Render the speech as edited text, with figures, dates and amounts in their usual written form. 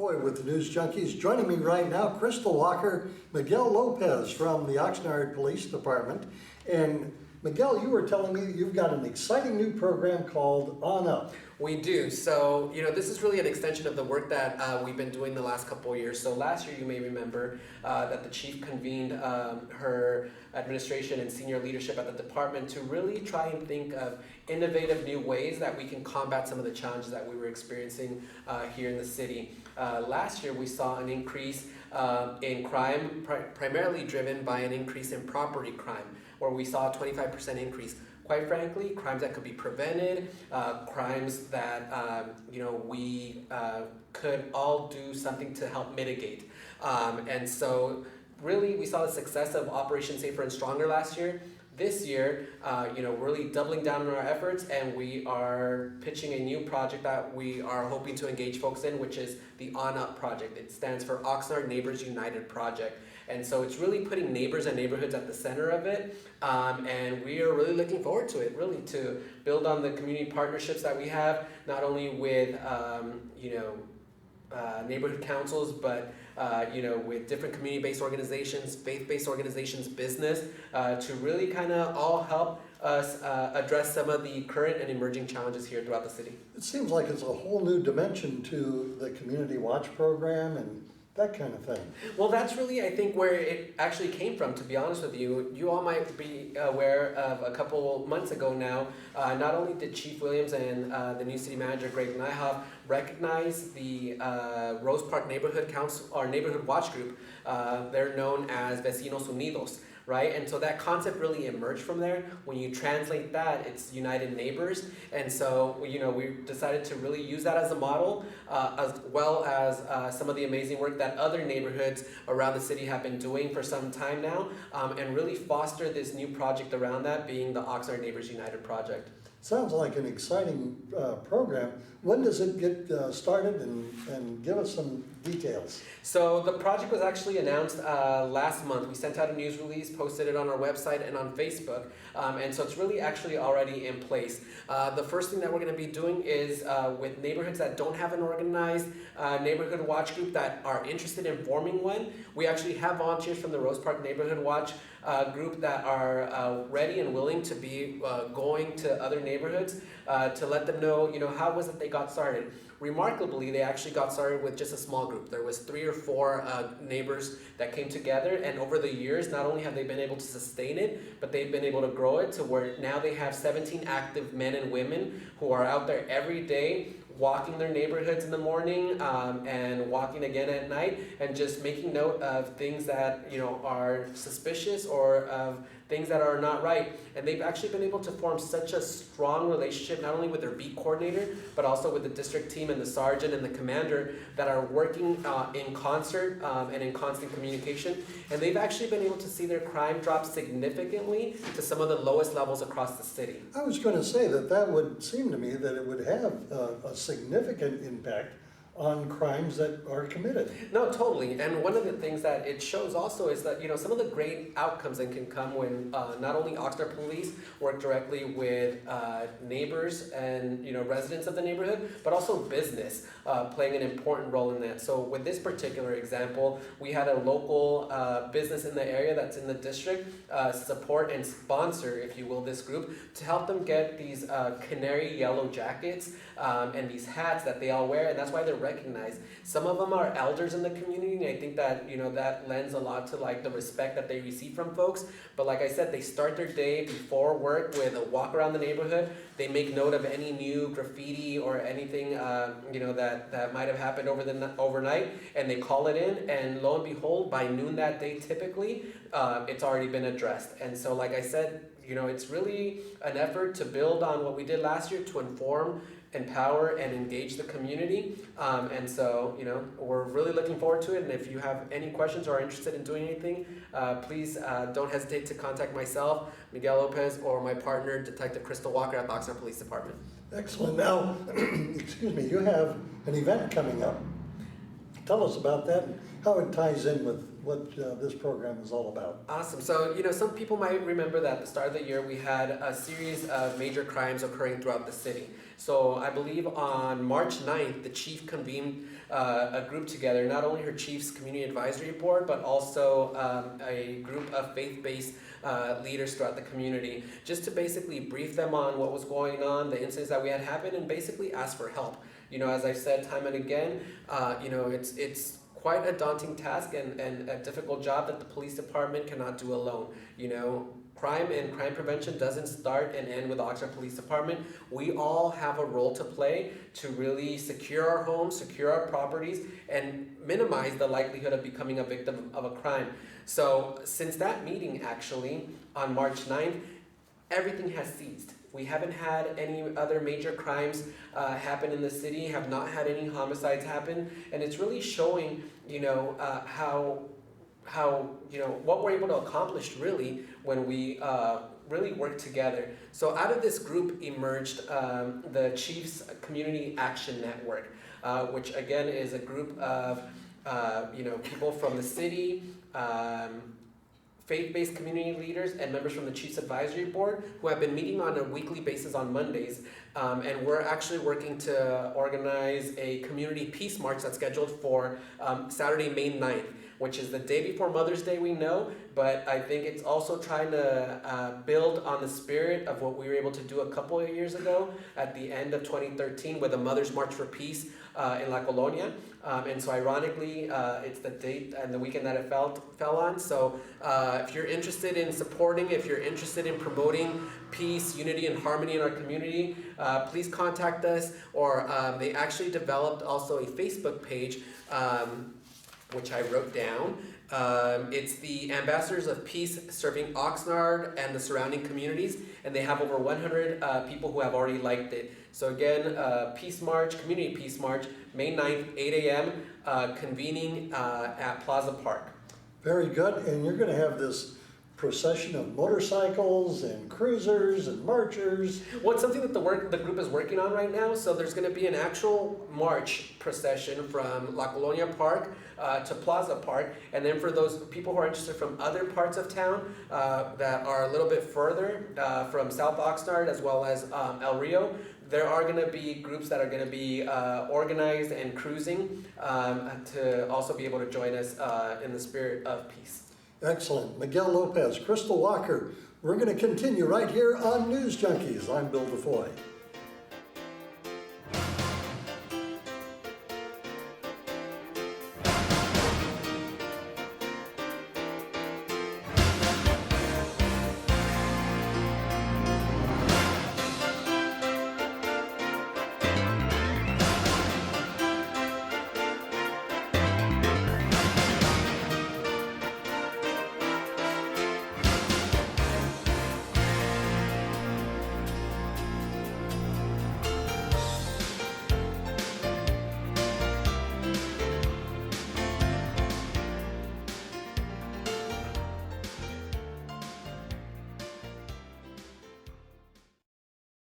DeFoi with the News Junkies. Joining me right now, Crystal Walker, Miguel Lopez from the Oxnard Police Department. And Miguel, you were telling me that you've got an exciting new program called On Up. We do. So, this is really an extension of the work that we've been doing the last couple of years. So last year, you may remember that the chief convened her administration and senior leadership at the department to really try and think of innovative new ways that we can combat some of the challenges that we were experiencing here in the city. Last year, we saw an increase in crime, primarily driven by an increase in property crime, where we saw a 25% increase. Quite frankly, crimes that could be prevented, crimes that we could all do something to help mitigate. And so really we saw the success of Operation Safer and Stronger last year. This year, really doubling down on our efforts, and we are pitching a new project that we are hoping to engage folks in, which is the On Up project. It stands for Oxnard Neighbors United Project. And so it's really putting neighbors and neighborhoods at the center of it. And we are really looking forward to it, really to build on the community partnerships that we have, not only with, neighborhood councils, but with different community-based organizations, faith-based organizations, business, to really kind of all help us address some of the current and emerging challenges here throughout the city. It seems like it's a whole new dimension to the Community Watch program and that kind of thing. Well, that's really, I think, where it actually came from, to be honest with you. You all might be aware of a couple months ago now, not only did Chief Williams and the new city manager, Greg Nyhoff, recognize the Rose Park Neighborhood Council, or Neighborhood Watch Group. They're known as Vecinos Unidos. Right? And so that concept really emerged from there. When you translate that, it's United Neighbors. And so, we decided to really use that as a model, as well as some of the amazing work that other neighborhoods around the city have been doing for some time now, and really foster this new project around that, being the Oxnard Neighbors United project. Sounds like an exciting program. When does it get started, and give us some details? So the project was actually announced last month. We sent out a news release, posted it on our website and on Facebook, and so it's really actually already in place. The first thing that we're going to be doing is with neighborhoods that don't have an organized neighborhood watch group that are interested in forming one. We actually have volunteers from the Rose Park Neighborhood Watch group that are ready and willing to be going to other neighborhoods to let them know, how was it they got started. Remarkably, they actually got started with just a small group. There was 3 or 4 neighbors that came together, and over the years, not only have they been able to sustain it, but they've been able to grow it to where now they have 17 active men and women who are out there every day walking their neighborhoods in the morning and walking again at night, and just making note of things that are suspicious or of things that are not right. And they've actually been able to form such a strong relationship, not only with their beat coordinator, but also with the district team and the sergeant and the commander that are working in concert and in constant communication. And they've actually been able to see their crime drop significantly to some of the lowest levels across the city. I was going to say that would seem to me that it would have a significant impact on crimes that are committed. No, totally. And one of the things that it shows also is that, some of the great outcomes that can come when not only Oxnard Police work directly with neighbors and, residents of the neighborhood, but also business playing an important role in that. So with this particular example, we had a local business in the area that's in the district support and sponsor, if you will, this group to help them get these canary yellow jackets and these hats that they all wear, and that's why they're recognized. Some of them are elders in the community, and I think that that lends a lot to the respect that they receive from folks. But like I said, they start their day before work with a walk around the neighborhood. They make note of any new graffiti or anything that might have happened overnight, and they call it in, and lo and behold, by noon that day typically, it's already been addressed. And so like I said, it's really an effort to build on what we did last year to inform, empower, and engage the community. And so, we're really looking forward to it. And if you have any questions or are interested in doing anything, please don't hesitate to contact myself, Miguel Lopez, or my partner, Detective Crystal Walker at the Oxnard Police Department. Excellent. Now, excuse me, you have an event coming up. Tell us about that and how it ties in with what this program is all about. Awesome. So, some people might remember that at the start of the year, we had a series of major crimes occurring throughout the city. So I believe on March 9th, the chief convened a group together, not only her chief's community advisory board, but also a group of faith-based leaders throughout the community, just to basically brief them on what was going on, the incidents that we had happened, and basically ask for help. As I've said time and again, it's quite a daunting task and a difficult job that the police department cannot do alone. Crime and crime prevention doesn't start and end with the Oxnard Police Department. We all have a role to play to really secure our homes, secure our properties, and minimize the likelihood of becoming a victim of a crime. So since that meeting, actually, on March 9th, everything has ceased. We haven't had any other major crimes happen in the city, have not had any homicides happen, and it's really showing, how what we're able to accomplish really when we really work together. So out of this group emerged the Chiefs Community Action Network, which again is a group of people from the city, faith-based community leaders, and members from the Chiefs Advisory Board who have been meeting on a weekly basis on Mondays. And we're actually working to organize a community peace march that's scheduled for Saturday, May 9th, which is the day before Mother's Day, we know, but I think it's also trying to build on the spirit of what we were able to do a couple of years ago at the end of 2013 with the Mother's March for Peace in La Colonia. And so ironically, it's the date and the weekend that it fell on. So if you're interested in supporting, if you're interested in promoting peace, unity, and harmony in our community, please contact us. Or they actually developed also a Facebook page, which I wrote down. It's the Ambassadors of Peace serving Oxnard and the surrounding communities, and they have over 100 people who have already liked it. So again, Peace March, Community Peace March, May 9th, 8 a.m., convening at Plaza Park. Very good, and you're going to have this procession of motorcycles and cruisers and marchers. Well, it's something that the group is working on right now. So there's going to be an actual march procession from La Colonia Park to Plaza Park, and then for those people who are interested from other parts of town that are a little bit further, from South Oxnard as well as El Rio, there are going to be groups that are going to be organized and cruising to also be able to join us in the spirit of peace. Excellent. Miguel Lopez, Crystal Walker. We're going to continue right here on News Junkies. I'm Bill DeFoi.